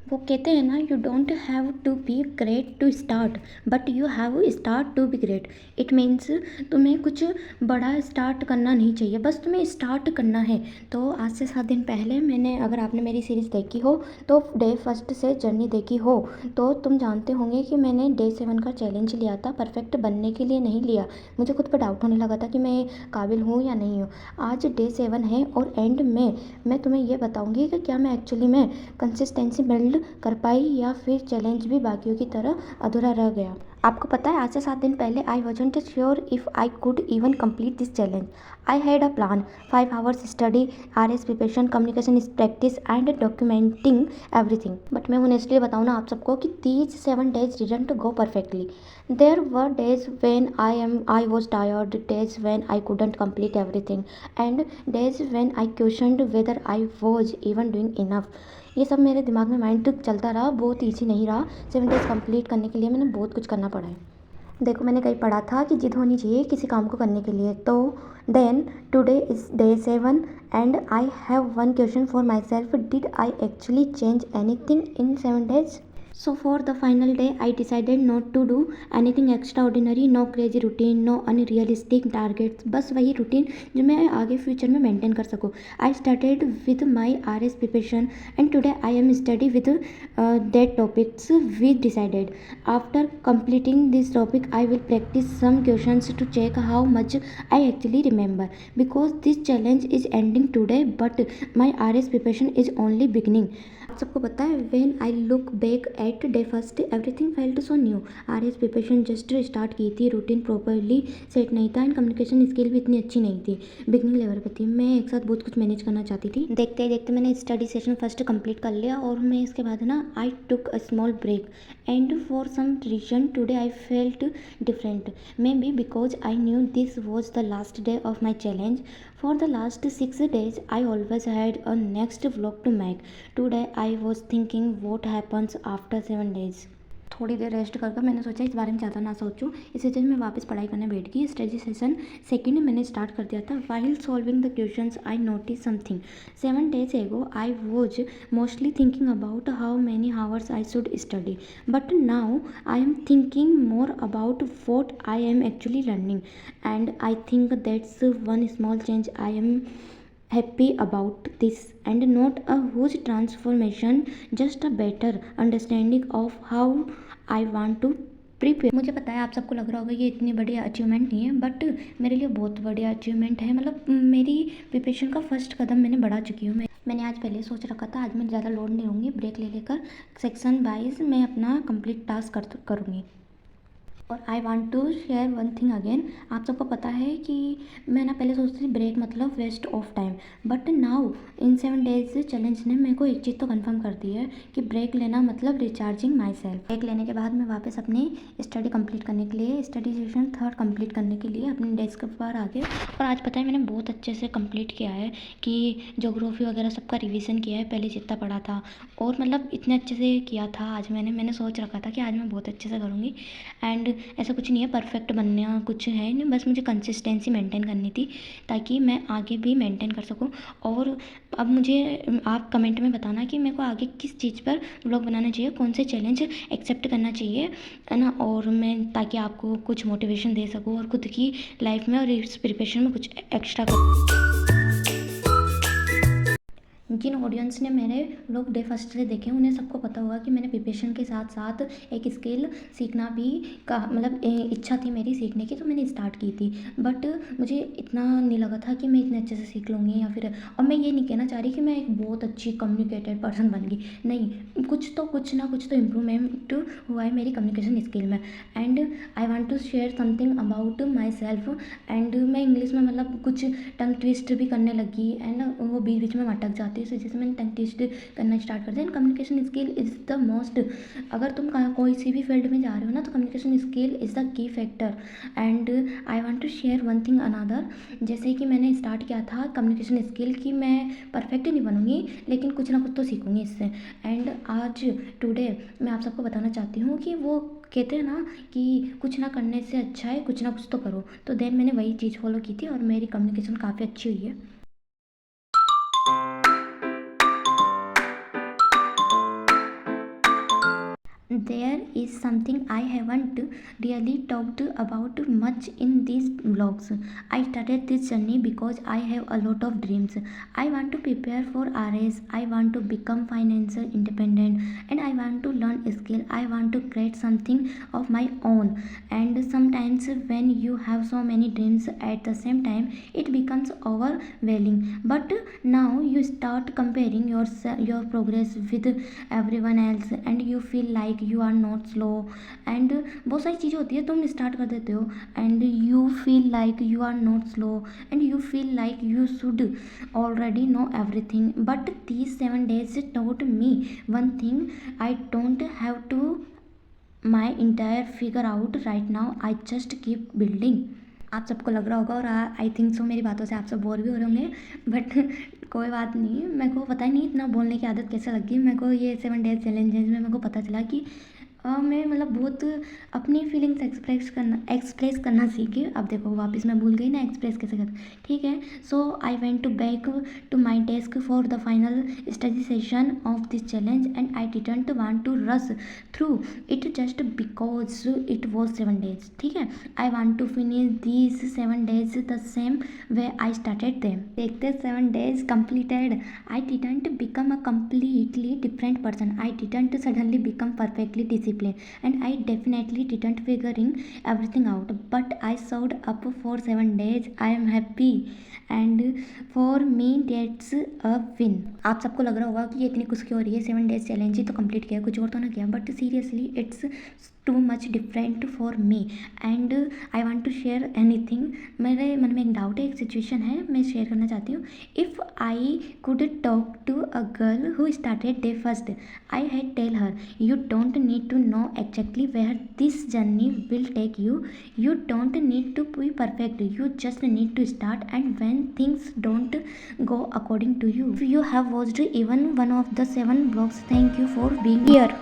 वो कहते हैं ना, you don't have to be great to start, but you have start to be great. It means तुम्हें कुछ बड़ा स्टार्ट करना नहीं चाहिए, बस तुम्हें स्टार्ट करना है। तो आज से 7 दिन पहले मैंने, अगर आपने मेरी सीरीज़ देखी हो तो डे फर्स्ट से जर्नी देखी हो तो तुम जानते होंगे कि मैंने डे 7 का चैलेंज लिया था, परफेक्ट बनने के लिए नहीं लिया। मुझे खुद पर डाउट होने लगा था कि मैं काबिल हूँ या नहीं हूँ। आज डे 7 है और एंड में मैं तुम्हें ये बताऊँगी कि क्या मैं एक्चुअली में कंसिस्टेंसी बिल्ड कर पाई या फिर चैलेंज भी बाकियों की तरह अधूरा रह गया। आपको पता है, आज से 7 दिन पहले आई wasn't sure if I could even complete this challenge. I had a plan, 5 hours study, RS preparation, communication practice and documenting everything. But मैं ऑनेस्टली बताऊँ ना आप सबको कि these 7 days didn't go perfectly. There were days when I was tired, days when I couldn't complete everything, and days when I questioned whether I was even doing enough. ये सब मेरे दिमाग में माइंड चलता रहा, बहुत ईजी नहीं रहा। 7 days कंप्लीट करने के लिए मैंने बहुत कुछ करना पड़ा है। देखो, मैंने कहीं पढ़ा था कि जिद होनी चाहिए किसी काम को करने के लिए। तो then today is day 7 and I have one question for myself, did I actually change anything in 7 days? So for the final day, I decided not to do anything extraordinary, no crazy routine, no unrealistic targets, बस वही routine जो मैं आगे future में maintain कर सकूँ। I started with my RS preparation and today I am study with that topics we decided. After completing this topic, I will practice some questions to check how much I actually remember, because this challenge is ending today but my RS preparation is only beginning. आप सबको पता है, when I look back at day first everything felt so new. RS preparation just start की थी, routine properly set नहीं था and communication skill भी इतनी अच्छी नहीं थी, बिगनिंग लेवल पर थी। मैं एक साथ बहुत कुछ मैनेज करना चाहती थी। देखते देखते मैंने स्टडी सेशन फर्स्ट कंप्लीट कर लिया और मैं इसके बाद ना I took a small break and for some reason today I felt different, maybe because I knew this was the last day of my challenge. For the last 6 days, I always had a next vlog to make. Today, I was thinking what happens after 7 days. थोड़ी देर rest करके मैंने सोचा इस बारे में ज़्यादा ना सोचूं, इस वजह से मैं वापस पढ़ाई करने बैठ गई। स्टडी सेशन सेकेंड मैंने स्टार्ट कर दिया था। While solving the questions I notice something. 7 days ago I was mostly thinking about how many hours I should study, but now I am thinking more about what I am actually learning, and I think that's one small change I am happy about this, and not a huge transformation, just a better understanding of how I want to prepare. मुझे पता है आप सबको लग रहा होगा ये इतनी बड़ी अचीवमेंट नहीं है, बट मेरे लिए बहुत बड़ी अचीवमेंट है। मतलब मेरी प्रिपरेशन का फर्स्ट कदम मैंने बढ़ा चुकी हूँ। मैंने आज पहले सोच रखा था आज मैं ज़्यादा लोड नहीं लूँगी, ब्रेक ले लेकर सेक्शन वाइज मैं अपना कंप्लीट टास्क करूँगी। और I want to share one thing again. आप सबको पता है कि मैं ना पहले सोचती थी ब्रेक मतलब waste of time, but now in 7 days challenge ने मेरे को एक चीज़ तो कंफर्म कर दी है कि ब्रेक लेना मतलब रिचार्जिंग माई सेल्फ। ब्रेक लेने के बाद मैं वापस अपनी स्टडी कंप्लीट करने के लिए, स्टडी सेशन थर्ड कंप्लीट करने के लिए अपने डेस्क पर आ गए। और आज पता है मैंने बहुत अच्छे से कंप्लीट किया है कि ज्योग्राफी वगैरह सबका रिवीजन किया है, पहले जितना पढ़ा था और मतलब इतने अच्छे से किया था। आज मैंने सोच रखा था कि आज मैं बहुत अच्छे से करूँगी, एंड ऐसा कुछ नहीं है परफेक्ट बनना कुछ है नहीं, बस मुझे कंसिस्टेंसी मेंटेन करनी थी ताकि मैं आगे भी मेंटेन कर सकूं। और अब मुझे आप कमेंट में बताना कि मेरे को आगे किस चीज़ पर व्लॉग बनाना चाहिए, कौन से चैलेंज एक्सेप्ट करना चाहिए, है ना, और मैं ताकि आपको कुछ मोटिवेशन दे सकूँ और खुद की लाइफ में और इस प्रिपरेशन में कुछ एक्स्ट्रा कर। जिन ऑडियंस ने मेरे लोग डे फर्स्ट से देखे उन्हें सबको पता होगा कि मैंने प्रिपरेशन के साथ साथ एक स्किल सीखना भी का मतलब इच्छा थी मेरी सीखने की, तो मैंने स्टार्ट की थी। बट मुझे इतना नहीं लगा था कि मैं इतने अच्छे से सीख लूँगी या फिर, और मैं ये नहीं कहना चाह रही कि मैं एक बहुत अच्छी कम्युनिकेटेड पर्सन बन गई, नहीं, कुछ ना कुछ तो इम्प्रूवमेंट हुआ है मेरी कम्युनिकेशन स्किल में। And I want to share something about myself. And मैं इंग्लिश में मतलब कुछ टंग ट्विस्ट भी करने लगी एंड वो बीच बीच में अटक जाती है, इस वजह से मैंने टंग ट्विस्ट करना स्टार्ट कर दिया। And communication skill is the most, अगर तुम कोई सी भी फील्ड में जा रहे हो ना तो communication skill is the key factor. And I want to share one thing another, जैसे कि मैंने स्टार्ट किया था कम्युनिकेशन स्किल की मैं परफेक्ट नहीं बनूंगी लेकिन कुछ ना कुछ तो सीखूंगी इससे। एंड आज टुडे मैं आप सबको बताना चाहती हूँ कि वो कहते हैं ना कि कुछ ना करने से अच्छा है कुछ ना कुछ तो करो, तो देन मैंने वही चीज़ फॉलो की थी और मेरी कम्युनिकेशन काफ़ी अच्छी हुई है। There is something I haven't really talked about much in these vlogs. I started this journey because I have a lot of dreams. I want to prepare for RS, I want to become financial independent, and I want to learn a skill. I want to create something of my own. And sometimes when you have so many dreams at the same time, it becomes overwhelming. But now you start comparing your progress with everyone else and you feel like you are not slow, and बहुत सारी चीज़ें होती है, तुम start कर देते हो and you feel like you are not slow and you feel like you should already know everything. But these 7 days taught me one thing: I don't have to my entire figure out right now. I just keep building. आप सबको लग रहा होगा और I think so मेरी बातों से आप सब बोर भी हो रहे होंगे, बट कोई बात नहीं। मेरे को पता ही नहीं इतना बोलने की आदत कैसे लगी। मेरे को ये 7 डेज चैलेंजेस में मेरे को पता चला कि मैं मतलब बहुत अपनी फीलिंग्स एक्सप्रेस करना सीखी। अब देखो वापस मैं भूल गई ना एक्सप्रेस कैसे कर, ठीक है। So I went to back to my desk for the final study session of this challenge and I didn't want to rush through it just because it was 7 days, ठीक है। I want to finish these 7 days the same way I started them. देखते 7 days completed, I didn't become a completely different person. I didn't suddenly become perfectly disciplined, and I definitely didn't figuring everything out. But I showed up for 7 days. I am happy, and for me that's a win. आप सबको लग रहा होगा कि ये इतनी खुशी हो रही है, 7 days चैलेंज ही तो कंप्लीट किया, कुछ और तो ना किया। But seriously it's too much different for me and I want to share anything. मेरे मन में एक डाउट है, एक सिचुएशन है, मैं शेयर करना चाहती हूँ। If I could talk to a girl who started day first, I had tell her you don't need to know exactly where this journey will take you, you don't need to be perfect, you just need to start. And when things don't go according to you, if you have watched even one of the 7 vlogs, thank you for being here.